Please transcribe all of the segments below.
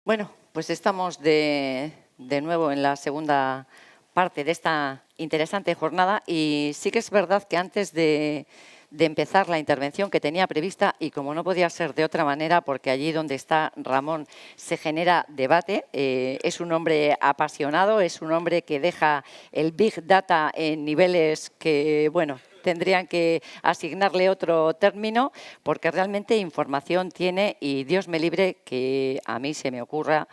Bueno, pues estamos de nuevo en la segunda parte de esta interesante jornada y sí que es verdad que antes de empezar la intervención que tenía prevista, y como no podía ser de otra manera, porque allí donde está Ramón se genera debate, es un hombre apasionado, es un hombre que deja el Big Data en niveles que, bueno, tendrían que asignarle otro término, porque realmente información tiene y Dios me libre que a mí se me ocurra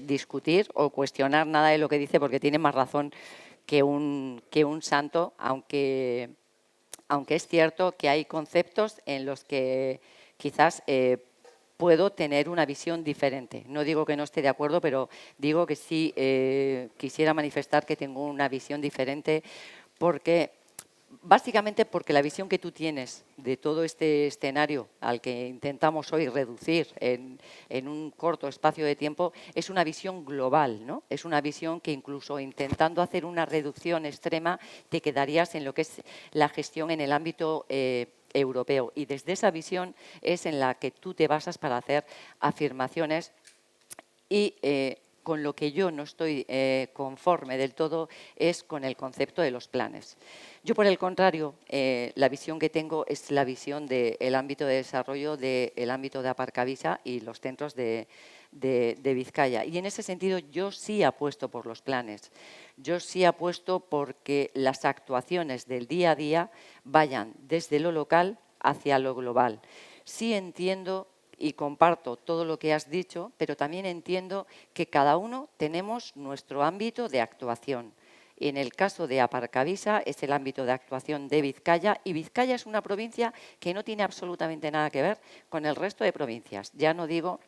discutir o cuestionar nada de lo que dice, porque tiene más razón que un santo, aunque es cierto que hay conceptos en los que quizás puedo tener una visión diferente. No digo que no esté de acuerdo, pero digo que sí quisiera manifestar que tengo una visión diferente, porque básicamente porque la visión que tú tienes de todo este escenario al que intentamos hoy reducir en un corto espacio de tiempo es una visión global, ¿no? Es una visión que incluso intentando hacer una reducción extrema te quedarías en lo que es la gestión en el ámbito europeo. Y desde esa visión es en la que tú te basas para hacer afirmaciones y con lo que yo no estoy conforme del todo es con el concepto de los planes. Yo, por el contrario, la visión que tengo es la visión del ámbito de desarrollo del ámbito de Aparcavisa y los centros de Vizcaya. Y en ese sentido yo sí apuesto por los planes. Yo sí apuesto porque las actuaciones del día a día vayan desde lo local hacia lo global. Sí entiendo y comparto todo lo que has dicho, pero también entiendo que cada uno tenemos nuestro ámbito de actuación. En el caso de Aparcavisa es el ámbito de actuación de Vizcaya, y Vizcaya es una provincia que no tiene absolutamente nada que ver con el resto de provincias. Ya no digo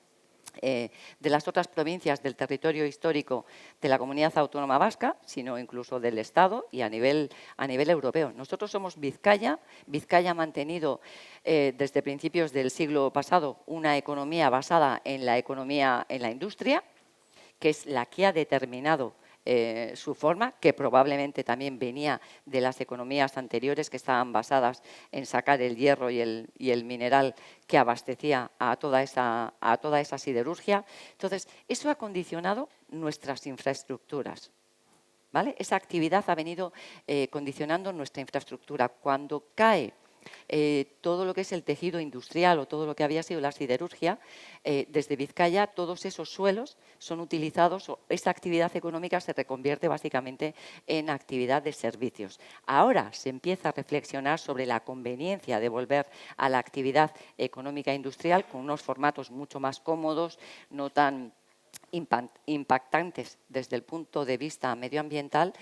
de las otras provincias del territorio histórico de la Comunidad Autónoma Vasca, sino incluso del Estado y a nivel europeo. Nosotros somos Vizcaya. Vizcaya ha mantenido desde principios del siglo pasado una economía basada en la industria, que es la que ha determinado su forma, que probablemente también venía de las economías anteriores que estaban basadas en sacar el hierro y el mineral que abastecía a toda esa siderurgia. Entonces, eso ha condicionado nuestras infraestructuras, ¿vale? Esa actividad ha venido condicionando nuestra infraestructura. Cuando cae todo lo que es el tejido industrial o todo lo que había sido la siderurgia, desde Vizcaya todos esos suelos son utilizados, o esa actividad económica se reconvierte básicamente en actividad de servicios. Ahora se empieza a reflexionar sobre la conveniencia de volver a la actividad económica industrial con unos formatos mucho más cómodos, no tan impactantes desde el punto de vista medioambiental,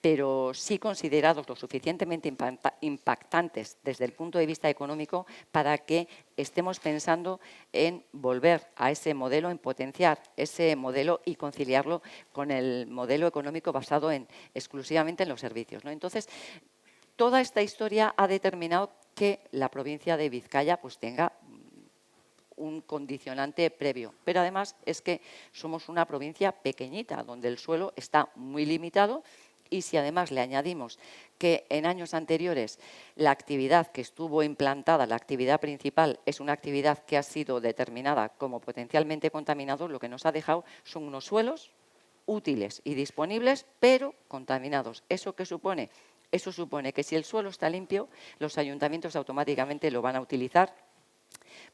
pero sí considerados lo suficientemente impactantes desde el punto de vista económico para que estemos pensando en volver a ese modelo, en potenciar ese modelo y conciliarlo con el modelo económico basado exclusivamente en los servicios, ¿no? Entonces, toda esta historia ha determinado que la provincia de Vizcaya pues tenga un condicionante previo. Pero además es que somos una provincia pequeñita, donde el suelo está muy limitado, y si además le añadimos que en años anteriores la actividad que estuvo implantada, la actividad principal, es una actividad que ha sido determinada como potencialmente contaminado, lo que nos ha dejado son unos suelos útiles y disponibles, pero contaminados. ¿Eso qué supone? Eso supone que si el suelo está limpio, los ayuntamientos automáticamente lo van a utilizar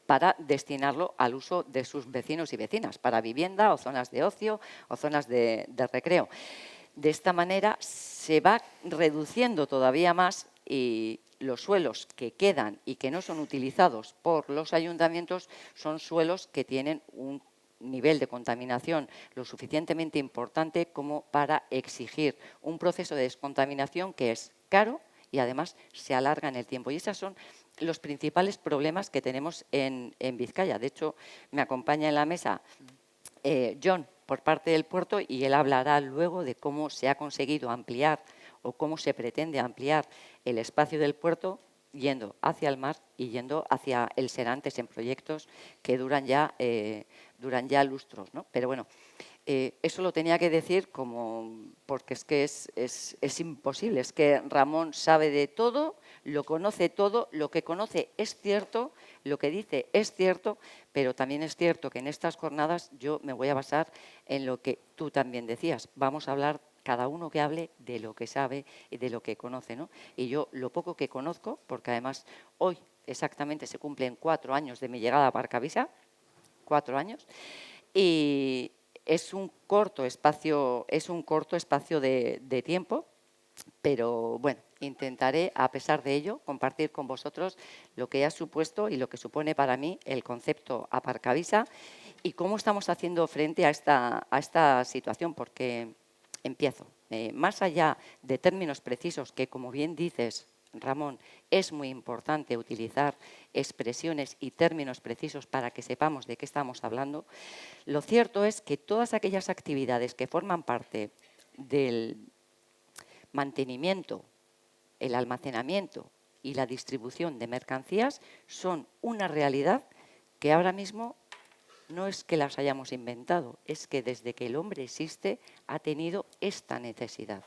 para destinarlo al uso de sus vecinos y vecinas, para vivienda o zonas de ocio o zonas de recreo. De esta manera se va reduciendo todavía más, y los suelos que quedan y que no son utilizados por los ayuntamientos son suelos que tienen un nivel de contaminación lo suficientemente importante como para exigir un proceso de descontaminación que es caro y además se alarga en el tiempo. Y esos son los principales problemas que tenemos en Vizcaya. De hecho, me acompaña en la mesa John, por parte del puerto, y él hablará luego de cómo se ha conseguido ampliar o cómo se pretende ampliar el espacio del puerto yendo hacia el mar y yendo hacia el Serantes en proyectos que duran ya lustros, ¿no? Pero bueno, eso lo tenía que decir porque es que es imposible, es que Ramón sabe de todo, lo conoce todo, lo que conoce es cierto, lo que dice es cierto, pero también es cierto que en estas jornadas yo me voy a basar en lo que tú también decías. Vamos a hablar, cada uno que hable de lo que sabe y de lo que conoce, ¿no? Y yo lo poco que conozco, porque además hoy exactamente se cumplen 4 años de mi llegada a Parcavisa, 4 años, y es un corto espacio de tiempo, pero bueno, intentaré, a pesar de ello, compartir con vosotros lo que ha supuesto y lo que supone para mí el concepto Aparcavisa y cómo estamos haciendo frente a esta situación, porque empiezo. Más allá de términos precisos, que como bien dices, Ramón, es muy importante utilizar expresiones y términos precisos para que sepamos de qué estamos hablando, lo cierto es que todas aquellas actividades que forman parte del mantenimiento, el almacenamiento y la distribución de mercancías son una realidad que ahora mismo no es que las hayamos inventado, es que desde que el hombre existe ha tenido esta necesidad.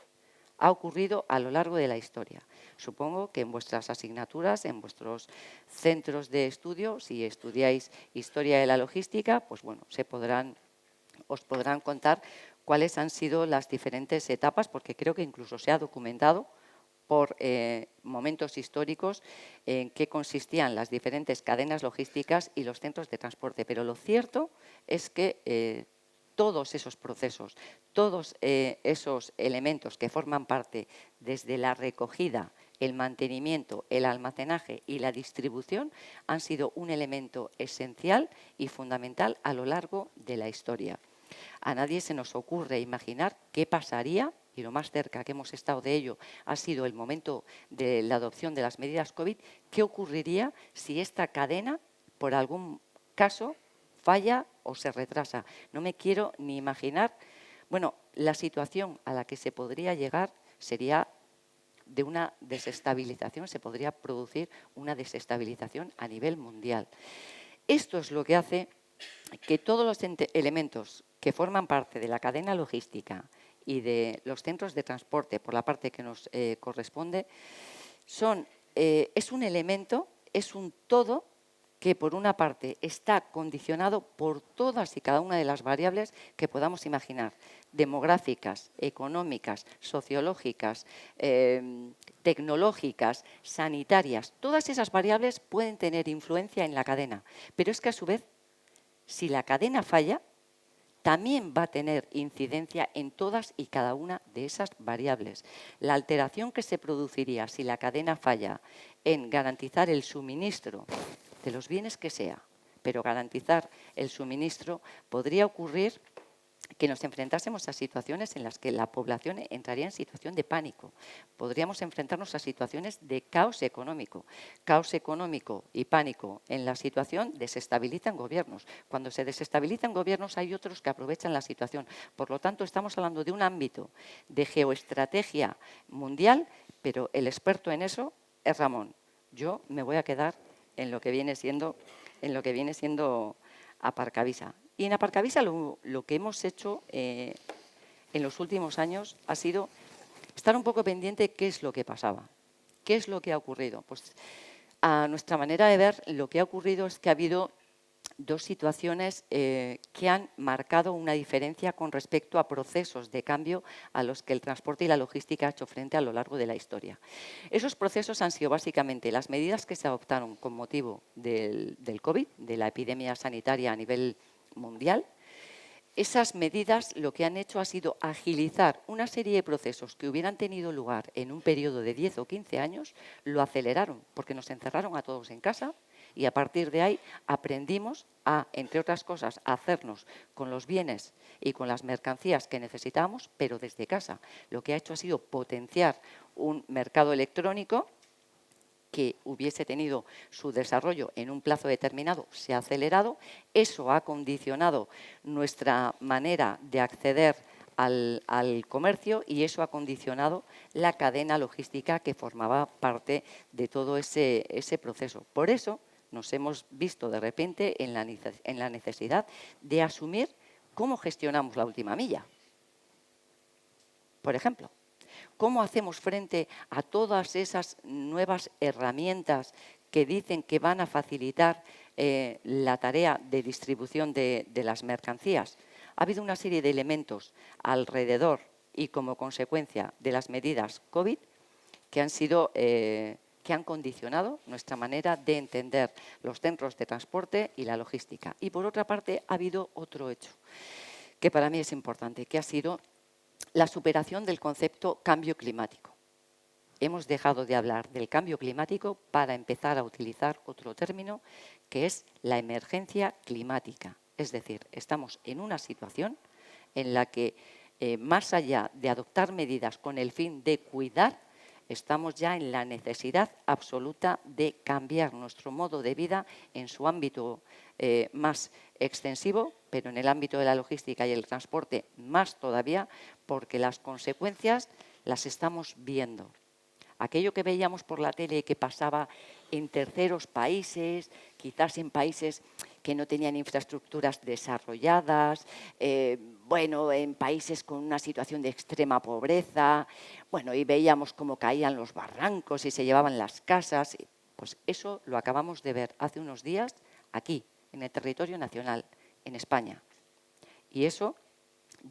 Ha ocurrido a lo largo de la historia. Supongo que en vuestras asignaturas, en vuestros centros de estudio, si estudiáis historia de la logística, pues bueno, os podrán contar cuáles han sido las diferentes etapas, porque creo que incluso se ha documentado por momentos históricos en qué consistían las diferentes cadenas logísticas y los centros de transporte. Pero lo cierto es que todos esos procesos, todos esos elementos que forman parte desde la recogida, el mantenimiento, el almacenaje y la distribución han sido un elemento esencial y fundamental a lo largo de la historia. A nadie se nos ocurre imaginar qué pasaría, y lo más cerca que hemos estado de ello ha sido el momento de la adopción de las medidas COVID, qué ocurriría si esta cadena, por algún caso, falla o se retrasa. No me quiero ni imaginar. Bueno, la situación a la que se podría llegar sería de una desestabilización, se podría producir una desestabilización a nivel mundial. Esto es lo que hace que todos los elementos que forman parte de la cadena logística y de los centros de transporte, por la parte que nos corresponde, es un elemento, es un todo que por una parte está condicionado por todas y cada una de las variables que podamos imaginar, demográficas, económicas, sociológicas, tecnológicas, sanitarias. Todas esas variables pueden tener influencia en la cadena, pero es que a su vez, si la cadena falla, también va a tener incidencia en todas y cada una de esas variables. La alteración que se produciría si la cadena falla en garantizar el suministro de los bienes que sea, pero garantizar el suministro, podría ocurrir que nos enfrentásemos a situaciones en las que la población entraría en situación de pánico. Podríamos enfrentarnos a situaciones de caos económico. Caos económico y pánico en la situación desestabilizan gobiernos. Cuando se desestabilizan gobiernos hay otros que aprovechan la situación. Por lo tanto, estamos hablando de un ámbito de geoestrategia mundial, pero el experto en eso es Ramón. Yo me voy a quedar en lo que viene siendo Aparcavisa. Y en Aparcavisa lo que hemos hecho en los últimos años ha sido estar un poco pendiente de qué es lo que pasaba, qué es lo que ha ocurrido. Pues a nuestra manera de ver, lo que ha ocurrido es que ha habido dos situaciones que han marcado una diferencia con respecto a procesos de cambio a los que el transporte y la logística ha hecho frente a lo largo de la historia. Esos procesos han sido básicamente las medidas que se adoptaron con motivo del COVID, de la epidemia sanitaria a nivel mundial. Esas medidas lo que han hecho ha sido agilizar una serie de procesos que hubieran tenido lugar en un periodo de 10 o 15 años, lo aceleraron porque nos encerraron a todos en casa y a partir de ahí aprendimos a, entre otras cosas, a hacernos con los bienes y con las mercancías que necesitábamos, pero desde casa. Lo que ha hecho ha sido potenciar un mercado electrónico que hubiese tenido su desarrollo en un plazo determinado, se ha acelerado. Eso ha condicionado nuestra manera de acceder al comercio y eso ha condicionado la cadena logística que formaba parte de todo ese proceso. Por eso nos hemos visto de repente en la necesidad de asumir cómo gestionamos la última milla. Por ejemplo, ¿Cómo hacemos frente a todas esas nuevas herramientas que dicen que van a facilitar la tarea de distribución de las mercancías? Ha habido una serie de elementos alrededor y como consecuencia de las medidas COVID que han condicionado nuestra manera de entender los centros de transporte y la logística. Y por otra parte, ha habido otro hecho que para mí es importante, que ha sido la superación del concepto cambio climático. Hemos dejado de hablar del cambio climático para empezar a utilizar otro término, que es la emergencia climática. Es decir, estamos en una situación en la que, más allá de adoptar medidas con el fin de cuidar, estamos ya en la necesidad absoluta de cambiar nuestro modo de vida en su ámbito más extensivo, pero en el ámbito de la logística y el transporte más todavía, porque las consecuencias las estamos viendo. Aquello que veíamos por la tele que pasaba en terceros países, quizás en países que no tenían infraestructuras desarrolladas, en países con una situación de extrema pobreza, y veíamos cómo caían los barrancos y se llevaban las casas. Pues eso lo acabamos de ver hace unos días aquí, en el territorio nacional, en España. Y eso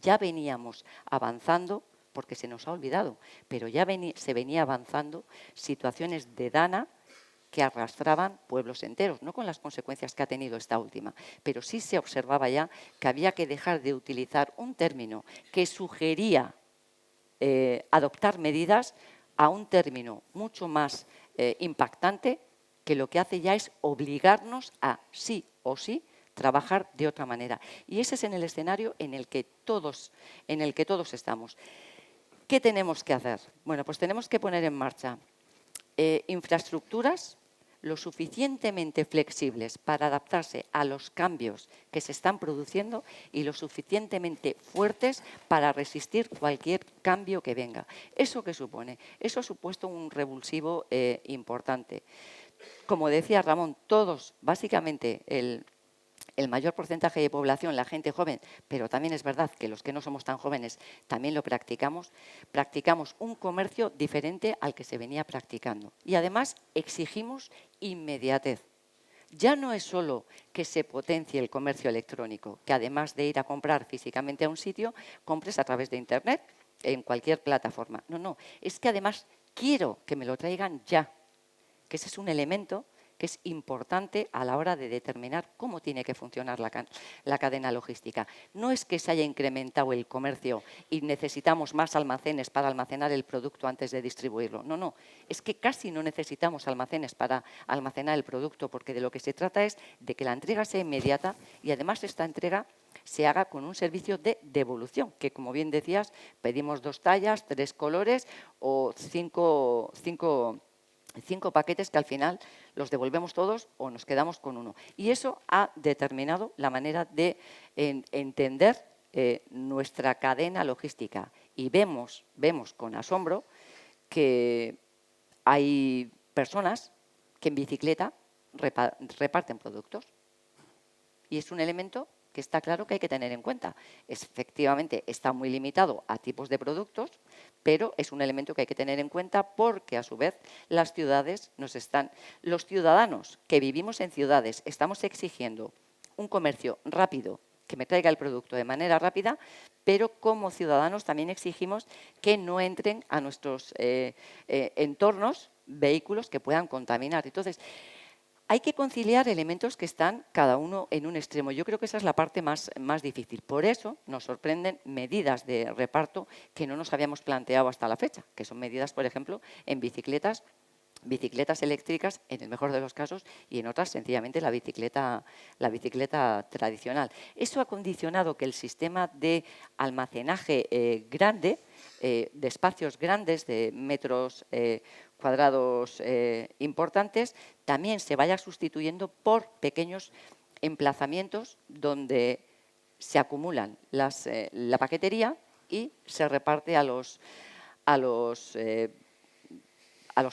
ya veníamos avanzando, porque se nos ha olvidado, pero ya se venía avanzando situaciones de dana que arrastraban pueblos enteros, no con las consecuencias que ha tenido esta última, pero sí se observaba ya que había que dejar de utilizar un término que sugería adoptar medidas a un término mucho más impactante, que lo que hace ya es obligarnos a sí o sí trabajar de otra manera. Y ese es en el escenario en el que todos estamos. ¿Qué tenemos que hacer? Bueno, pues tenemos que poner en marcha infraestructuras lo suficientemente flexibles para adaptarse a los cambios que se están produciendo y lo suficientemente fuertes para resistir cualquier cambio que venga. ¿Eso qué supone? Eso ha supuesto un revulsivo importante. Como decía Ramón, todos, básicamente el mayor porcentaje de población, la gente joven, pero también es verdad que los que no somos tan jóvenes también lo practicamos un comercio diferente al que se venía practicando. Y además exigimos inmediatez. Ya no es solo que se potencie el comercio electrónico, que además de ir a comprar físicamente a un sitio, compres a través de Internet, en cualquier plataforma. No, es que además quiero que me lo traigan ya, que ese es un elemento que es importante a la hora de determinar cómo tiene que funcionar la cadena logística. No es que se haya incrementado el comercio y necesitamos más almacenes para almacenar el producto antes de distribuirlo. No, es que casi no necesitamos almacenes para almacenar el producto, porque de lo que se trata es de que la entrega sea inmediata y además esta entrega se haga con un servicio de devolución, que como bien decías, pedimos 2 tallas, 3 colores o 5 paquetes que al final los devolvemos todos o nos quedamos con uno. Y eso ha determinado la manera de entender nuestra cadena logística. Y vemos con asombro que hay personas que en bicicleta reparten productos. Y es un elemento que está claro que hay que tener en cuenta. Efectivamente, está muy limitado a tipos de productos, pero es un elemento que hay que tener en cuenta porque, a su vez, los ciudadanos que vivimos en ciudades, estamos exigiendo un comercio rápido, que me traiga el producto de manera rápida, pero como ciudadanos también exigimos que no entren a nuestros entornos vehículos que puedan contaminar. Entonces, hay que conciliar elementos que están cada uno en un extremo. Yo creo que esa es la parte más difícil. Por eso nos sorprenden medidas de reparto que no nos habíamos planteado hasta la fecha, que son medidas, por ejemplo, en bicicletas eléctricas, en el mejor de los casos, y en otras, sencillamente, la bicicleta tradicional. Eso ha condicionado que el sistema de almacenaje grande, de espacios grandes, de metros cuadrados importantes, también se vaya sustituyendo por pequeños emplazamientos donde se acumulan la paquetería y se reparte a los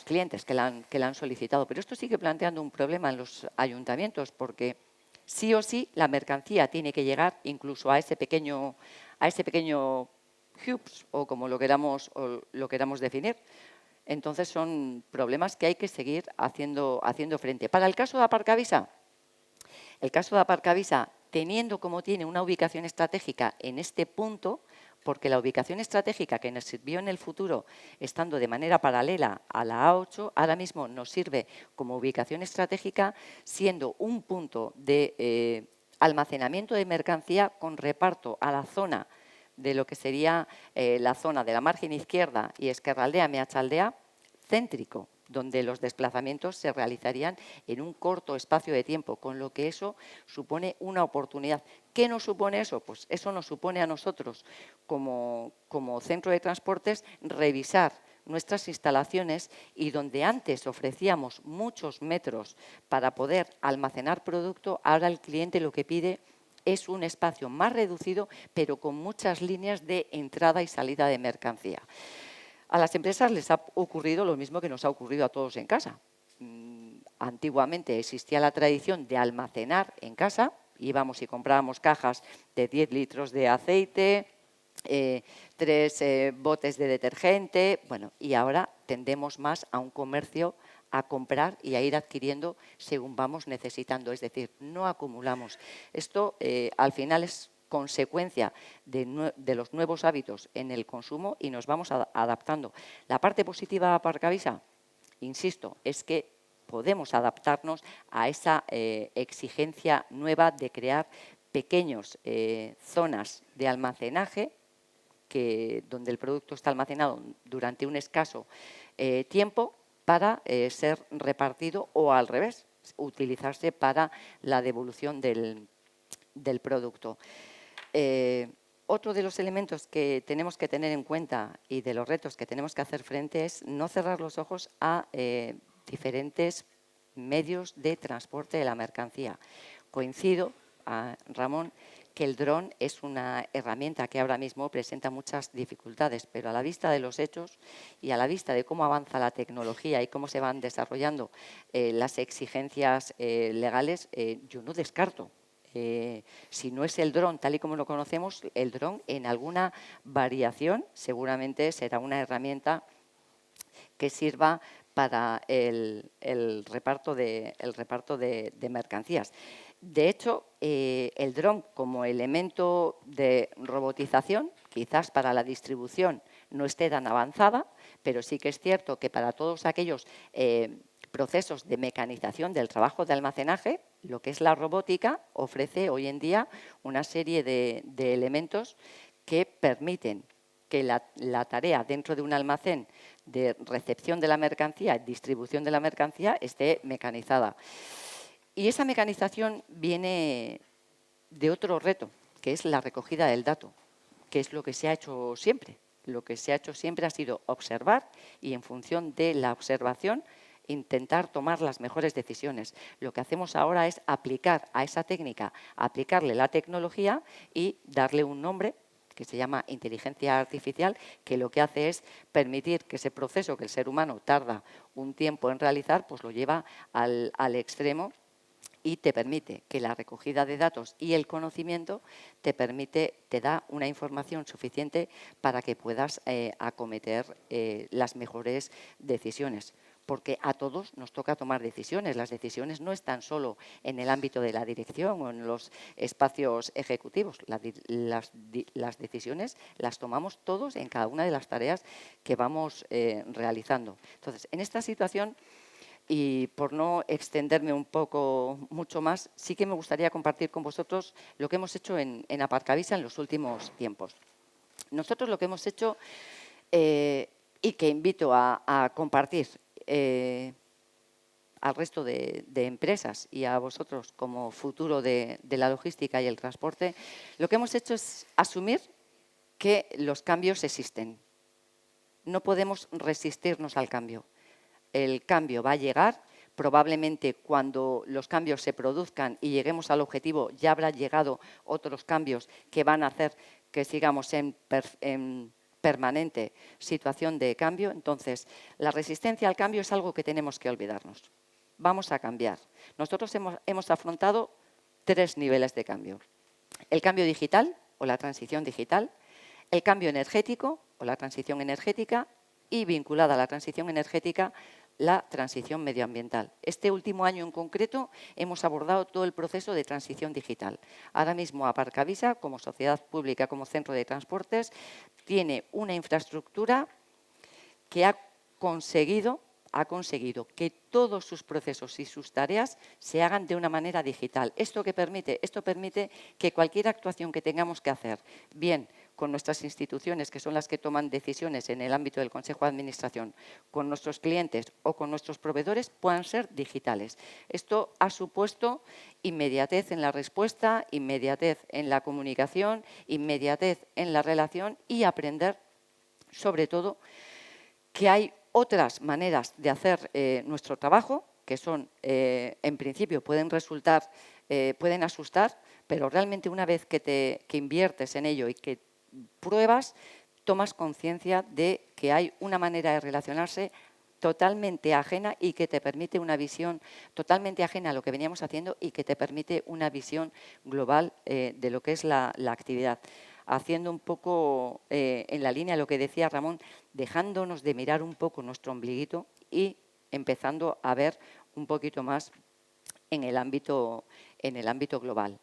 clientes que la han solicitado. Pero esto sigue planteando un problema en los ayuntamientos, porque sí o sí la mercancía tiene que llegar incluso a ese pequeño hubs o lo queramos definir. Entonces, son problemas que hay que seguir haciendo frente. Para el caso de Aparcavisa, teniendo como tiene una ubicación estratégica en este punto, porque la ubicación estratégica que nos sirvió en el futuro, estando de manera paralela a la A8, ahora mismo nos sirve como ubicación estratégica, siendo un punto de almacenamiento de mercancía con reparto a la zona de lo que sería la zona de la margen izquierda y Ezkerraldea, Meatzaldea, céntrico, donde los desplazamientos se realizarían en un corto espacio de tiempo, con lo que eso supone una oportunidad. ¿Qué nos supone eso? Pues eso nos supone a nosotros, como centro de transportes, revisar nuestras instalaciones y donde antes ofrecíamos muchos metros para poder almacenar producto, ahora el cliente lo que pide es un espacio más reducido, pero con muchas líneas de entrada y salida de mercancía. A las empresas les ha ocurrido lo mismo que nos ha ocurrido a todos en casa. Antiguamente existía la tradición de almacenar en casa, íbamos y comprábamos cajas de 10 litros de aceite, 3 botes de detergente, bueno, y ahora tendemos más a un comercio a comprar y a ir adquiriendo según vamos necesitando, es decir, no acumulamos. Esto al final es consecuencia de los nuevos hábitos en el consumo y nos vamos adaptando. La parte positiva de Aparcavisa, insisto, es que podemos adaptarnos a esa exigencia nueva de crear pequeños zonas de almacenaje donde el producto está almacenado durante un escaso tiempo para ser repartido o al revés, utilizarse para la devolución del producto. Otro de los elementos que tenemos que tener en cuenta y de los retos que tenemos que hacer frente es no cerrar los ojos a diferentes medios de transporte de la mercancía. Coincido, Ramón, que el dron es una herramienta que ahora mismo presenta muchas dificultades, pero a la vista de los hechos y a la vista de cómo avanza la tecnología y cómo se van desarrollando las exigencias legales, yo no descarto. Si no es el dron tal y como lo conocemos, el dron en alguna variación seguramente será una herramienta que sirva para el reparto de mercancías. De hecho, el dron como elemento de robotización, quizás para la distribución no esté tan avanzada, pero sí que es cierto que para todos aquellos procesos de mecanización del trabajo de almacenaje, lo que es la robótica ofrece hoy en día una serie de elementos que permiten que la tarea dentro de un almacén de recepción de la mercancía y distribución de la mercancía esté mecanizada. Y esa mecanización viene de otro reto, que es la recogida del dato, que es lo que se ha hecho siempre. Lo que se ha hecho siempre ha sido observar y en función de la observación intentar tomar las mejores decisiones. Lo que hacemos ahora es aplicar a esa técnica, aplicarle la tecnología y darle un nombre que se llama inteligencia artificial, que lo que hace es permitir que ese proceso que el ser humano tarda un tiempo en realizar, pues lo lleva al extremo y te permite que la recogida de datos y el conocimiento te da una información suficiente para que puedas acometer las mejores decisiones. Porque a todos nos toca tomar decisiones. Las decisiones no están solo en el ámbito de la dirección o en los espacios ejecutivos. Las decisiones las tomamos todos en cada una de las tareas que vamos realizando. Entonces, en esta situación, y por no extenderme mucho más, sí que me gustaría compartir con vosotros lo que hemos hecho en Aparcavisa en los últimos tiempos. Nosotros lo que hemos hecho, y que invito a compartir al resto de empresas y a vosotros como futuro de la logística y el transporte, lo que hemos hecho es asumir que los cambios existen. No podemos resistirnos al cambio. El cambio va a llegar, probablemente cuando los cambios se produzcan y lleguemos al objetivo ya habrán llegado otros cambios que van a hacer que sigamos en permanente situación de cambio. Entonces, la resistencia al cambio es algo que tenemos que olvidarnos. Vamos a cambiar. Nosotros hemos afrontado 3 niveles de cambio. El cambio digital o la transición digital, el cambio energético o la transición energética y vinculada a la transición energética la transición medioambiental. Este último año en concreto hemos abordado todo el proceso de transición digital. Ahora mismo Aparcavisa, como sociedad pública, como centro de transportes, tiene una infraestructura que ha conseguido que todos sus procesos y sus tareas se hagan de una manera digital. ¿Esto qué permite? Esto permite que cualquier actuación que tengamos que hacer, bien con nuestras instituciones, que son las que toman decisiones en el ámbito del Consejo de Administración, con nuestros clientes o con nuestros proveedores, puedan ser digitales. Esto ha supuesto inmediatez en la respuesta, inmediatez en la comunicación, inmediatez en la relación y aprender, sobre todo, que hay otras maneras de hacer nuestro trabajo, que son, en principio, pueden asustar, pero realmente una vez que inviertes en ello y que pruebas, tomas conciencia de que hay una manera de relacionarse totalmente ajena y que te permite una visión totalmente ajena a lo que veníamos haciendo y que te permite una visión global de lo que es la actividad. Haciendo un poco en la línea de lo que decía Ramón, dejándonos de mirar un poco nuestro ombliguito y empezando a ver un poquito más en el ámbito global.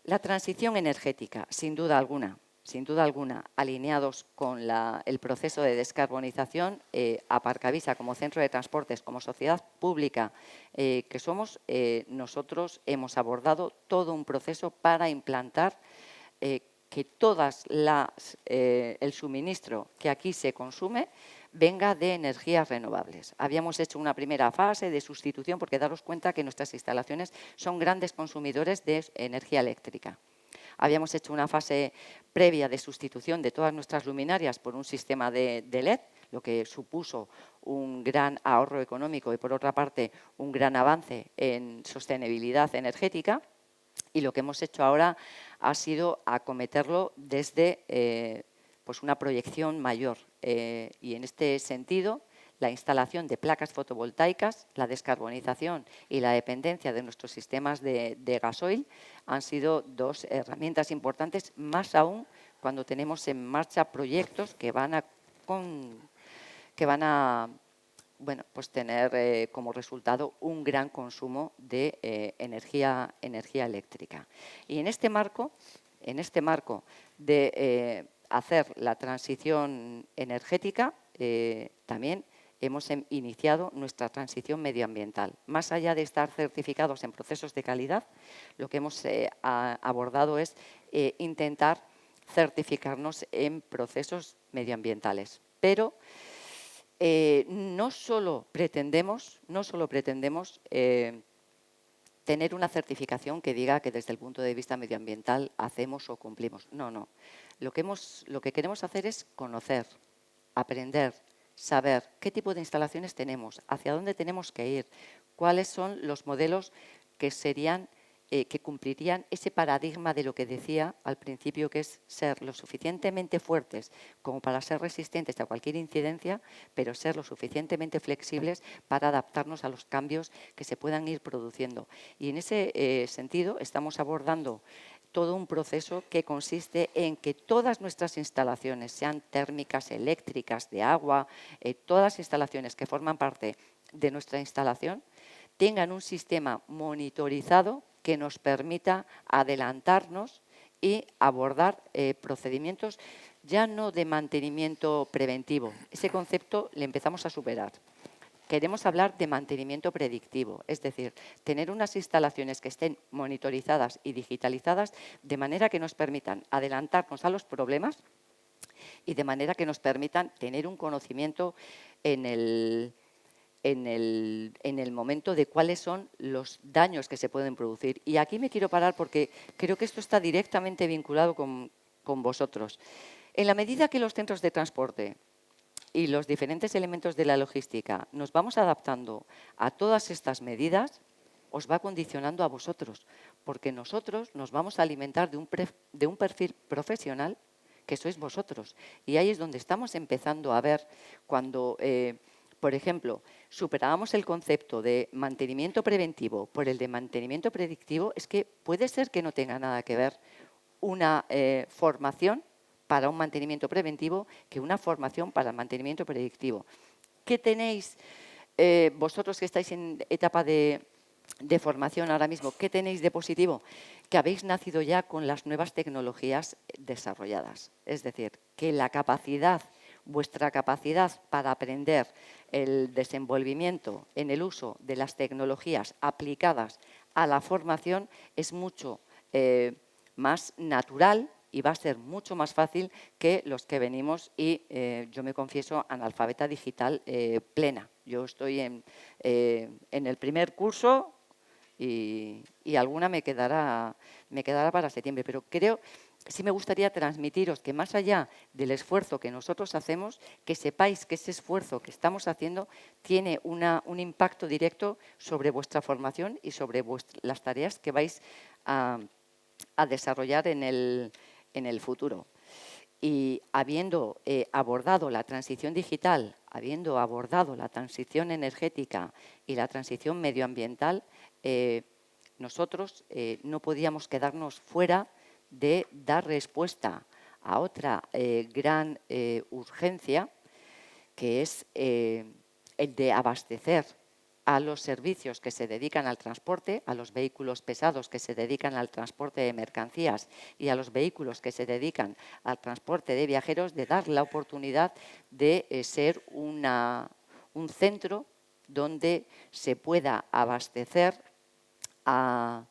La transición energética, sin duda alguna, alineados con el proceso de descarbonización, Aparcavisa como centro de transportes, como sociedad pública que somos, nosotros hemos abordado todo un proceso para implantar que el suministro que aquí se consume venga de energías renovables. Habíamos hecho una primera fase de sustitución porque daros cuenta que nuestras instalaciones son grandes consumidores de energía eléctrica. Habíamos hecho una fase previa de sustitución de todas nuestras luminarias por un sistema de LED, lo que supuso un gran ahorro económico y, por otra parte, un gran avance en sostenibilidad energética. Y lo que hemos hecho ahora ha sido acometerlo desde pues una proyección mayor. Y en este sentido, la instalación de placas fotovoltaicas, la descarbonización y la dependencia de nuestros sistemas de gasoil han sido dos herramientas importantes, más aún cuando tenemos en marcha proyectos que van a pues tener como resultado un gran consumo de energía eléctrica. Y en este marco de hacer la transición energética, también hemos iniciado nuestra transición medioambiental. Más allá de estar certificados en procesos de calidad, lo que hemos abordado es intentar certificarnos en procesos medioambientales. Pero no solo pretendemos tener una certificación que diga que desde el punto de vista medioambiental hacemos o cumplimos. No. Lo que queremos hacer es conocer, aprender, saber qué tipo de instalaciones tenemos, hacia dónde tenemos que ir, cuáles son los modelos que cumplirían ese paradigma de lo que decía al principio, que es ser lo suficientemente fuertes como para ser resistentes a cualquier incidencia, pero ser lo suficientemente flexibles para adaptarnos a los cambios que se puedan ir produciendo. Y en ese sentido estamos abordando todo un proceso que consiste en que todas nuestras instalaciones, sean térmicas, eléctricas, de agua, todas las instalaciones que forman parte de nuestra instalación, tengan un sistema monitorizado que nos permita adelantarnos y abordar procedimientos ya no de mantenimiento preventivo. Ese concepto le empezamos a superar. Queremos hablar de mantenimiento predictivo, es decir, tener unas instalaciones que estén monitorizadas y digitalizadas de manera que nos permitan adelantarnos a los problemas y de manera que nos permitan tener un conocimiento en el momento de cuáles son los daños que se pueden producir. Y aquí me quiero parar porque creo que esto está directamente vinculado con vosotros. En la medida que los centros de transporte y los diferentes elementos de la logística nos vamos adaptando a todas estas medidas, os va condicionando a vosotros, porque nosotros nos vamos a alimentar de un perfil profesional que sois vosotros. Y ahí es donde estamos empezando a ver cuando por ejemplo, superábamos el concepto de mantenimiento preventivo por el de mantenimiento predictivo, es que puede ser que no tenga nada que ver una formación para un mantenimiento preventivo que una formación para el mantenimiento predictivo. ¿Qué tenéis vosotros que estáis en etapa de formación ahora mismo? ¿Qué tenéis de positivo? Que habéis nacido ya con las nuevas tecnologías desarrolladas. Es decir, que la capacidad, vuestra capacidad para aprender el desenvolvimiento en el uso de las tecnologías aplicadas a la formación es mucho más natural y va a ser mucho más fácil que los que venimos y yo me confieso analfabeta digital plena. Yo estoy en el primer curso y alguna me quedará para septiembre, pero creo, sí me gustaría transmitiros que más allá del esfuerzo que nosotros hacemos, que sepáis que ese esfuerzo que estamos haciendo tiene un impacto directo sobre vuestra formación y sobre las tareas que vais a desarrollar en el futuro. Y habiendo abordado la transición digital, habiendo abordado la transición energética y la transición medioambiental, nosotros no podíamos quedarnos fuera de dar respuesta a otra gran urgencia, que es el de abastecer a los servicios que se dedican al transporte, a los vehículos pesados que se dedican al transporte de mercancías y a los vehículos que se dedican al transporte de viajeros, de dar la oportunidad de ser un centro donde se pueda abastecer a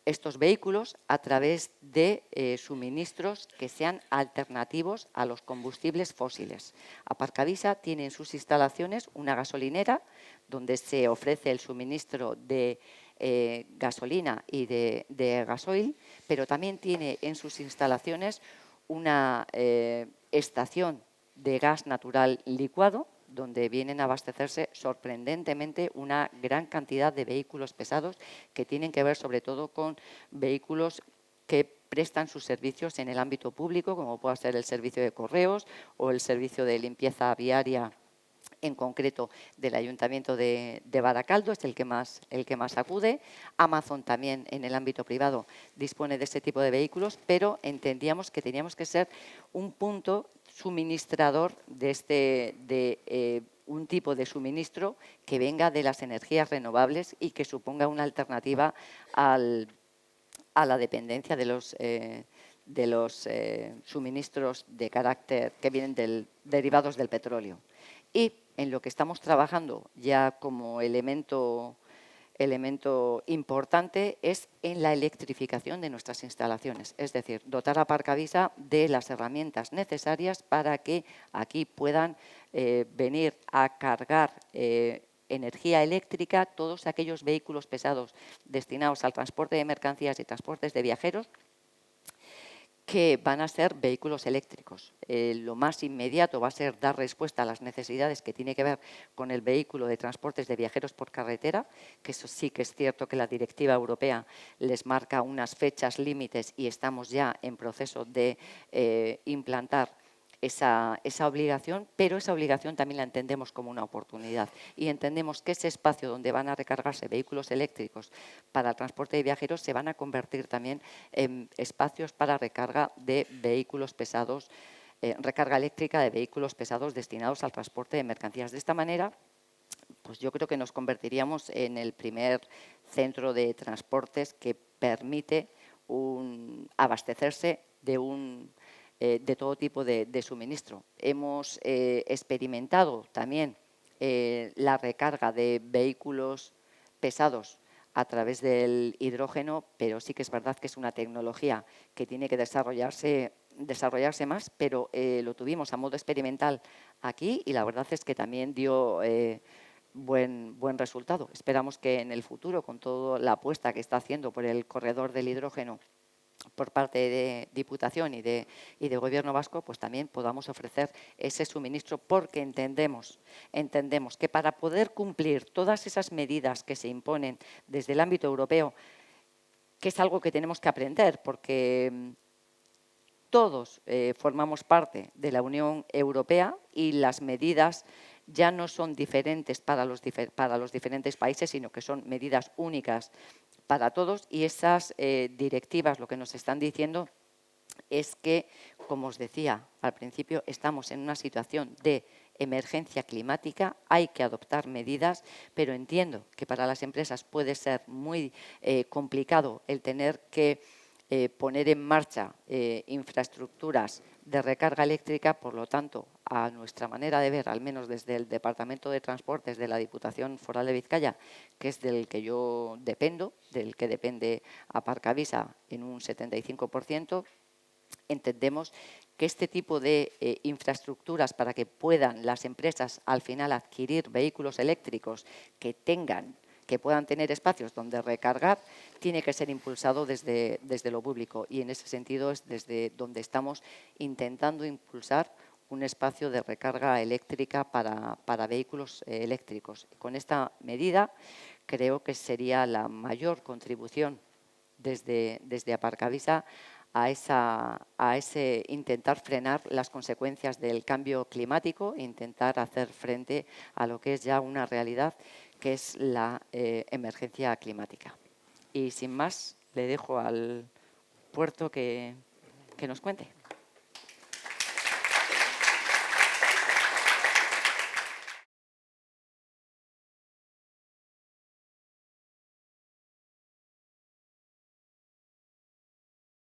estos vehículos a través de suministros que sean alternativos a los combustibles fósiles. Aparcavisa tiene en sus instalaciones una gasolinera donde se ofrece el suministro de gasolina y de gasoil, pero también tiene en sus instalaciones una estación de gas natural licuado donde vienen a abastecerse sorprendentemente una gran cantidad de vehículos pesados que tienen que ver sobre todo con vehículos que prestan sus servicios en el ámbito público, como puede ser el servicio de correos o el servicio de limpieza viaria, en concreto del Ayuntamiento de Baracaldo, es el que más acude. Amazon también en el ámbito privado dispone de ese tipo de vehículos, pero entendíamos que teníamos que ser un punto suministrador de un tipo de suministro que venga de las energías renovables y que suponga una alternativa a la dependencia de los suministros de carácter que vienen derivados del petróleo. Y en lo que estamos trabajando ya como elemento importante es en la electrificación de nuestras instalaciones, es decir, dotar a Aparcavisa de las herramientas necesarias para que aquí puedan venir a cargar energía eléctrica todos aquellos vehículos pesados destinados al transporte de mercancías y transportes de viajeros que van a ser vehículos eléctricos. Lo más inmediato va a ser dar respuesta a las necesidades que tiene que ver con el vehículo de transportes de viajeros por carretera, que eso sí que es cierto que la directiva europea les marca unas fechas límites y estamos ya en proceso de implantar esa obligación, pero esa obligación también la entendemos como una oportunidad y entendemos que ese espacio donde van a recargarse vehículos eléctricos para el transporte de viajeros se van a convertir también en espacios para recarga de vehículos pesados, recarga eléctrica de vehículos pesados destinados al transporte de mercancías. De esta manera, pues yo creo que nos convertiríamos en el primer centro de transportes que permite abastecerse de todo tipo de suministro. Hemos experimentado también la recarga de vehículos pesados a través del hidrógeno, pero sí que es verdad que es una tecnología que tiene que desarrollarse más, pero lo tuvimos a modo experimental aquí y la verdad es que también dio buen resultado. Esperamos que en el futuro, con toda la apuesta que está haciendo por el corredor del hidrógeno por parte de Diputación y de Gobierno vasco, pues también podamos ofrecer ese suministro porque entendemos que para poder cumplir todas esas medidas que se imponen desde el ámbito europeo, que es algo que tenemos que aprender porque todos formamos parte de la Unión Europea y las medidas ya no son diferentes para los diferentes países, sino que son medidas únicas para todos y esas directivas lo que nos están diciendo es que, como os decía al principio, estamos en una situación de emergencia climática, hay que adoptar medidas, pero entiendo que para las empresas puede ser muy complicado el tener que poner en marcha infraestructuras de recarga eléctrica. Por lo tanto, a nuestra manera de ver, al menos desde el Departamento de Transportes de la Diputación Foral de Vizcaya, que es del que yo dependo, del que depende Aparcavisa en un 75%, entendemos que este tipo de infraestructuras para que puedan las empresas al final adquirir vehículos eléctricos que puedan tener espacios donde recargar, tiene que ser impulsado desde lo público, y en ese sentido es desde donde estamos intentando impulsar un espacio de recarga eléctrica para vehículos eléctricos. Con esta medida creo que sería la mayor contribución desde Aparcavisa a ese intentar frenar las consecuencias del cambio climático, intentar hacer frente a lo que es ya una realidad, que es la emergencia climática. Y sin más, le dejo al Puerto que nos cuente.